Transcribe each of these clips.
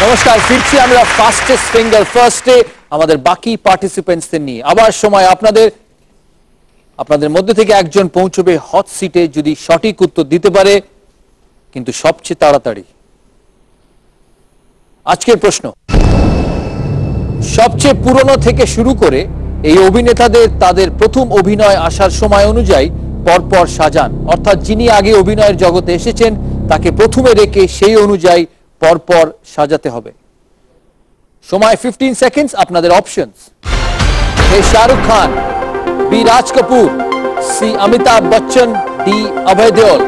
নমস্কার, ফিরছি আমরা ফাস্টেস্ট ফিঙ্গার ফার্স্টে আমাদের বাকি পার্টিসিপেন্টসদের নিয়ে। আবার সময় আপনাদের মধ্যে থেকে একজন পৌঁছবে হট সিটে যদি সঠিক উত্তর দিতে পারে, কিন্তু সবচেয়ে তাড়াতাড়ি। আজকের প্রশ্ন, সবচেয়ে পুরনো থেকে শুরু করে এই অভিনেতাদের তাদের প্রথম অভিনয় আসার সময় অনুযায়ী পরপর সাজান, অর্থাৎ যিনি আগে অভিনয়ের জগতে এসেছেন তাকে প্রথমে রেখে সেই অনুযায়ী পরপর সাজাতে হবে। সময় 15 সেকেন্ডস। আপনাদের options: A Shahrukh Khan, B Raj Kapoor, C Amitabh Bachchan, D Abhay Deol.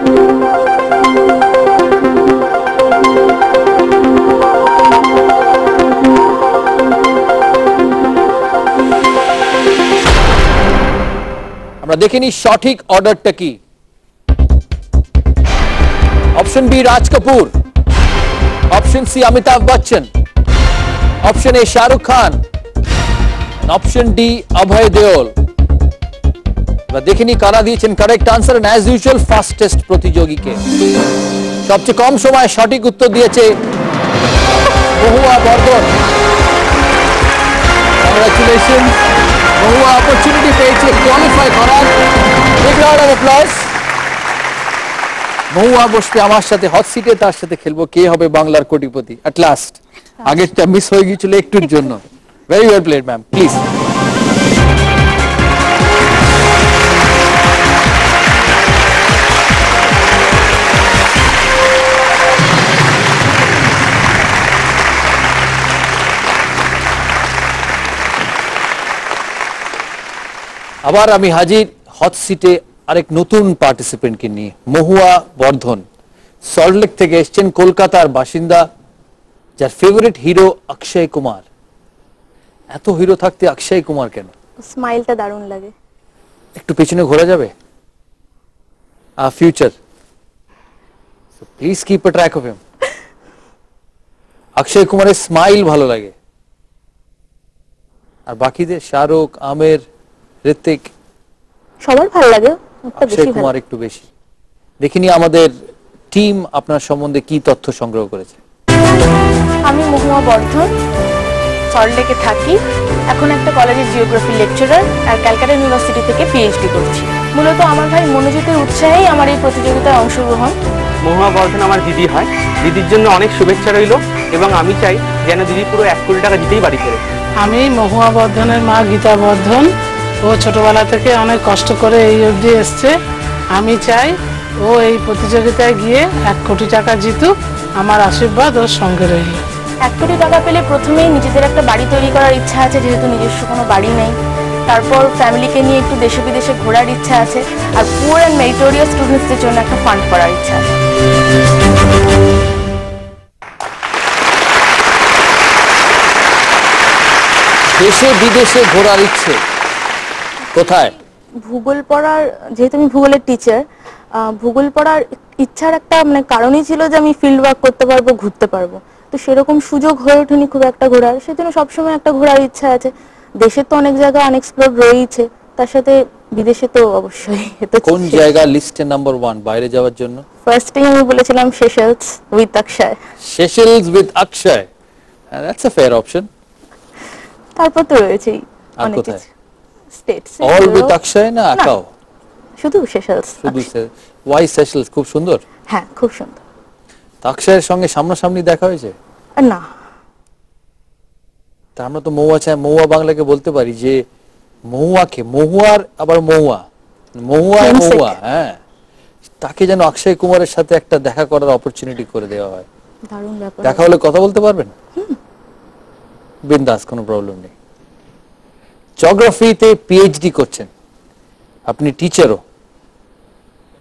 আমরা দেখে নিই সঠিক অর্ডারটা কি। Option B Raj Kapoor, option C Amitabh Bachchan, option A Shahrukh Khan, option D Abhay Deol. দেখে নি কারা দিয়েছেন correct answer. As usual fastest প্রতিযোগীকে সবচেয়ে কম সময় সঠিক উত্তর দিয়েছে মহুয়া বর্ধন। কংগ্রাচুলেশন, মহুয়া অপরচুনিটি পেয়েছে কোয়ালিফাই করার। Big round of applause. Mahua বসবে আমার সাথে হট সিটে, তার সাথে খেলবো কে হবে বাংলার কোটিপতি অ্যাট লাস্ট। আগেরটা মিস হয়ে গিয়েছিল একটুর জন্য। Very well played ma'am, please. আবার আমি হাজির হট সিটে আরেক নতুন পার্টিসিপেন্টকে নিয়ে। মহুয়া বর্ধন সল্টলেক থেকে এসেছেন, কলকাতার বাসিন্দা, যার ফেভারিট হিরো অক্ষয় কুমার। এত হিরো থাকতে অক্ষয় কুমার কেন? স্মাইলটা দারুণ লাগে। একটু পেছনে ঘোরা যাবে? Future, please keep a track of him. Akshay কুমারের স্মাইল ভালো লাগে, আর বাকিদের শাহরুখ, আমির, ঋত্বিক সবার ভালো লাগে, অক্ষয় কুমার একটু বেশি। দেখিনি আমাদের টিম আপনার সম্বন্ধে কি তথ্য সংগ্রহ করেছে। আমি মহুয়া বর্ধন, সল্টলেকে থাকি, এখন একটা কলেজের জিওগ্রাফি লেকচারার আর ক্যালকাটা ইউনিভার্সিটি থেকে পিএইচডি করছি। মূলত আমার ভাই মনোজিতের উৎসাহেই আমার এই প্রতিযোগিতায় অংশগ্রহণ। মহুয়া বর্ধন আমার দিদি হয়, দিদির জন্য অনেক শুভেচ্ছা রইল এবং আমি চাই যেন দিদি পুরো 1 কোটি টাকা জিতেই বাড়ি ফেরে। আমি মহুয়া বর্ধনের মা গীতা বর্ধন, ও ছোটবেলা থেকে অনেক কষ্ট করে এই অবধি এসছে। আমি চাই ও এই প্রতিযোগিতায় গিয়ে 1 কোটি টাকা জিতুক, আমার আশীর্বাদ ওর সঙ্গে রইল। 1 কোটি টাকা পেলে প্রথমেই নিজেদের একটা বাড়ি তৈরি করার ইচ্ছা আছে, যেহেতু নিজস্ব কোনো বাড়ি নেই। তারপর ফ্যামিলিকে নিয়ে একটু দেশে বিদেশে ঘোরার ইচ্ছা আছে, আর পুয়ার অ্যান্ড মেরিটোরিয়াস স্টুডেন্টসদের জন্য একটা ফান্ড করার ইচ্ছা আছে। দেশে বিদেশে ঘোরার ইচ্ছে কোথায়? ভূগোল পড়ার, যেহেতু আমি ভূগোলের টিচার, ভূগোল পড়ার ইচ্ছার একটা কারণই ছিল যে আমি ফিল্ড ওয়ার্ক করতে পারবো, ঘুরতে পারবো। তো সেরকম সুযোগ হয়ে ওঠেনি খুব একটা ঘোরার, সেজন্য সবসময় একটা ঘোরার ইচ্ছা আছে। দেশের তো অনেক জায়গা আনএক্সপ্লোরড রয়েছে, তার সাথে বিদেশে তো অবশ্যই। কোন জায়গা লিস্টে নাম্বার 1 বাইরে যাওয়ার জন্য? ফার্স্টে আমি বলেছিলাম Seychelles with Akshay. Seychelles with Akshay, that's a fair option. তারপর তো রয়েছেই অনেক কিছু স্টেটস। অল উইথ অক্ষয় না একাও? শুধু সেশেলস। শুধু ওয়াই সেশেলস? খুব সুন্দর। হ্যাঁ, খুব সুন্দর। অক্ষয়ের সঙ্গে সামনাসামনি দেখা হয়েছে? না। তা আমরা তো মহুয়া বাংলাকে বলতে পারি যে মহুয়াকে, মহুয়ার আবার মহুয়া, হ্যাঁ, তাকে যেন অক্ষয় কুমারের সাথে একটা দেখা করার অপরচুনিটি করে দেওয়া হয়। দারুণ ব্যাপার। দেখা হলে কথা বলতে পারবেন? বিন্দাস, কোনো প্রবলেম নেই। জিওগ্রাফিতে পিএইচডি করছেন, আপনি টিচারও।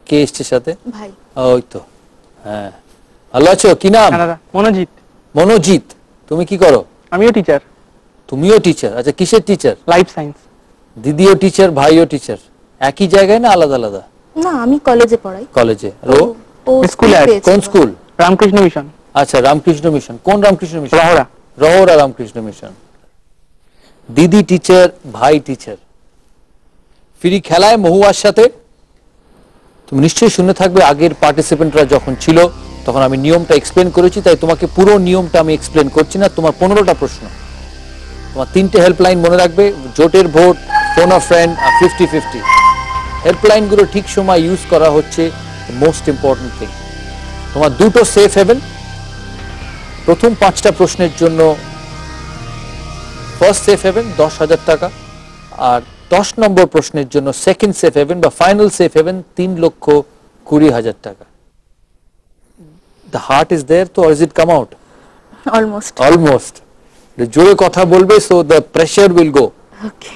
কে এসছে সাথে? ভাই। ওই তো, হ্যাঁ। ভালো আছো? কি নাম? মনোজিৎ। মনোজিৎ, তুমি কি করো? আমিও টিচার। তুমিও টিচার? আচ্ছা, কিসের টিচার? Life science. দিদিও টিচার, ভাইও টিচার? একই জায়গায় না আলাদা আলাদা? না, আমি কলেজে পড়াই। কলেজে? স্কুলে আছে। কোন স্কুল? রামকৃষ্ণ মিশন। আচ্ছা, রামকৃষ্ণ মিশন। কোন রামকৃষ্ণ মিশন? রহরা। রহরা রামকৃষ্ণ মিশন। দিদি টিচার, ভাই টিচার। ফিরি খেলায় মহুয়ার সাথে। তুমি নিশ্চয়ই শুনে থাকবে আগের পার্টিসিপেন্টরা যখন ছিল তখন আমি নিয়মটা এক্সপ্লেন করেছি, তাই তোমাকে পুরো নিয়মটা আমি এক্সপ্লেন করছি না। তোমার 15টা প্রশ্ন, তোমার 3টে হেল্পলাইন মনে রাখবে, জোটের ভোট, ফোন আ ফ্রেন্ড আর 50-50। হেল্পলাইন গুলো ঠিক সময় ইউজ করা হচ্ছে মোস্ট ইম্পর্টেন্ট থিং। তোমার 2টো সেফ হেভেন, প্রথম 5টা প্রশ্নের জন্য ফার্স্ট সেফ হেভেন 10,000 টাকা, আর 10 নম্বর প্রশ্নের জন্য সেকেন্ড সেফ হেভেন বা ফাইনাল সেফ হেভেন 3,20,000 টাকা। The heart is there, তো or is it come out? Almost. Almost. জোরে কথা বলবে, so the pressure will go. Okay.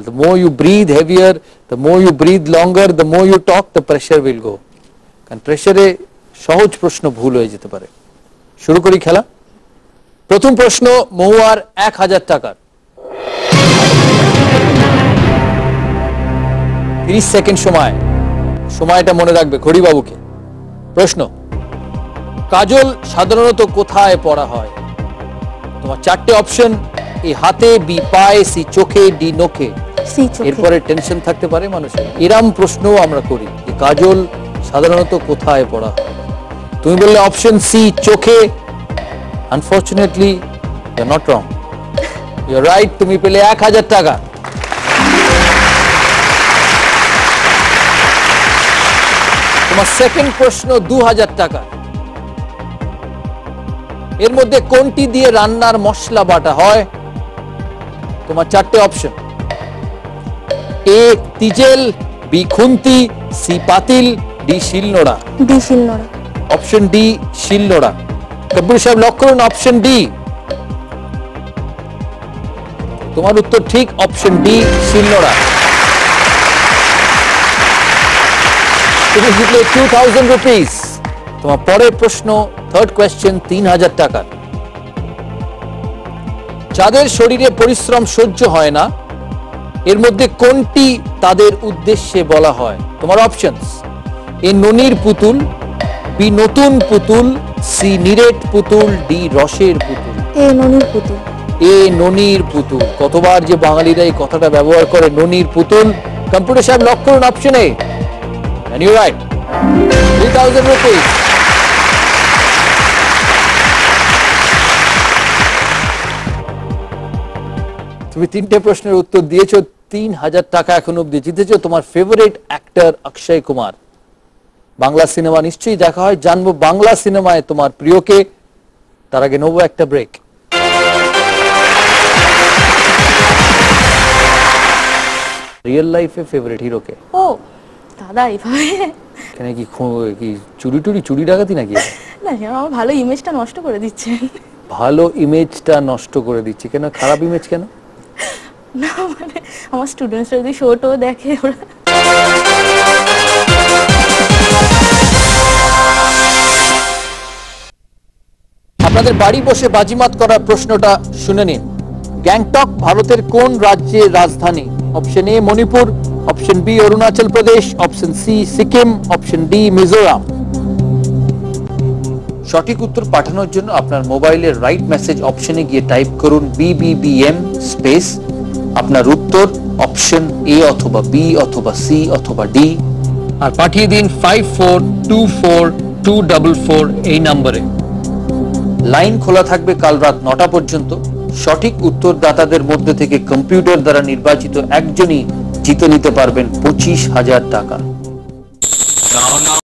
The more you breathe heavier, the more you breathe longer, the more you talk, the pressure will go. কারণ প্রেসারে সহজ প্রশ্ন ভুল হয়ে যেতে পারে। শুরু করি খেলা। প্রথম প্রশ্ন মহুয়ার 1,000 টাকার। 30 সেকেন্ড সময়, সময়টা মনে রাখবে ঘড়ি বাবুকে। প্রশ্ন, কাজল সাধারণত কোথায় পড়া হয়? তোমার 4টে অপশন, এ হাতে, বি পায়ে, সি চোখে, ডি নখে। সি চোখে। এরপরে টেনশন থাকতে পারে মানুষের, এরম প্রশ্নও আমরা করি যে কাজল সাধারণত কোথায় পড়া হয়। তুমি বললে অপশন সি চোখে। Unfortunately you are not wrong, you are right. তুমি পেলে 1,000 টাকা। তোমার সেকেন্ড প্রশ্ন 2,000 টাকা। এর মধ্যে কোনটি দিয়ে রান্নার মশলা বাটা হয়? তোমার 4টে অপশন, এ তিজেল, বি খুন্তি, সি পাতিল, ডি শিলনোড়া। ডি শিলনোড়া। অপশন ডি শিলনোড়া। কবির সাহেব লক করুন অপশন ডি। তোমার উত্তর ঠিক, অপশন ডি শিলনোড়া। তুমি জিতলে 2,000 রুপিস। তোমার পরের প্রশ্ন, থার্ড কোয়েশ্চেন, 3,000 টাকা। যাদের শরীরে পরিশ্রম সহ্য হয় না, এর মধ্যে কোনটি তাদের উদ্দেশ্যে বলা হয়? তোমার অপশনস, এ ননির পুতুল, বি নতুন পুতুল, সি নিরেট পুতুল, ডি রসের পুতুল। এ ননির পুতুল। এ ননির পুতুল। কতবার যে বাঙালিরা এই কথাটা ব্যবহার করে, ননির পুতুল। কম্পিউটার সাহেব লক করুন option A. And you're right. 3,000 rupees. তুমি 3টে প্রশ্নের উত্তর দিয়েছো, 3,000 টাকা এখন অব্দি জিতেছো। তোমার favourite actor Akshay Kumar. Bangla cinema নিশ্চয়ই দেখা হয়, জানবো বাংলা সিনেমায় তোমার প্রিয়কে। তার আগে নেবো একটা ব্রেক। রিয়েল লাইফে ফেভারিট হিরোকে? ও দাদা, এইভাবে কেন কি কি চুরি ডাকাতি নাকি? না, আমার ভালো ইমেজটা নষ্ট করে দিচ্ছেন। ভালো ইমেজটা নষ্ট করে দিচ্ছে কেন? খারাপ ইমেজ কেন? না মানে আমার স্টুডেন্টসরা যদি শোটো দেখে ওরা। আপনাদের বাড়ি বসে বাজিমাত করার প্রশ্নটা শুনে নিন। গ্যাংটক ভারতের কোন রাজ্যের রাজধানী? Option A Manipur, option B Arunachal Pradesh, option C Sikkim, option D Mizoram. সঠিক উত্তর পাঠানোর জন্য আপনার মোবাইলের রাইট মেসেজ অপশনে গিয়ে টাইপ করুন BBBM স্পেস আপনার উত্তর, অপশন এ অথবা বি অথবা সি অথবা ডি, আর পাঠিয়ে দিন 54242444 এই নম্বরে। লাইন খোলা থাকবে কাল রাত 9টা পর্যন্ত। সঠিক উত্তরদাতাদের মধ্যে থেকে কম্পিউটার দ্বারা নির্বাচিত একজনই জিতে নিতে পারবেন 25,000 টাকা। Now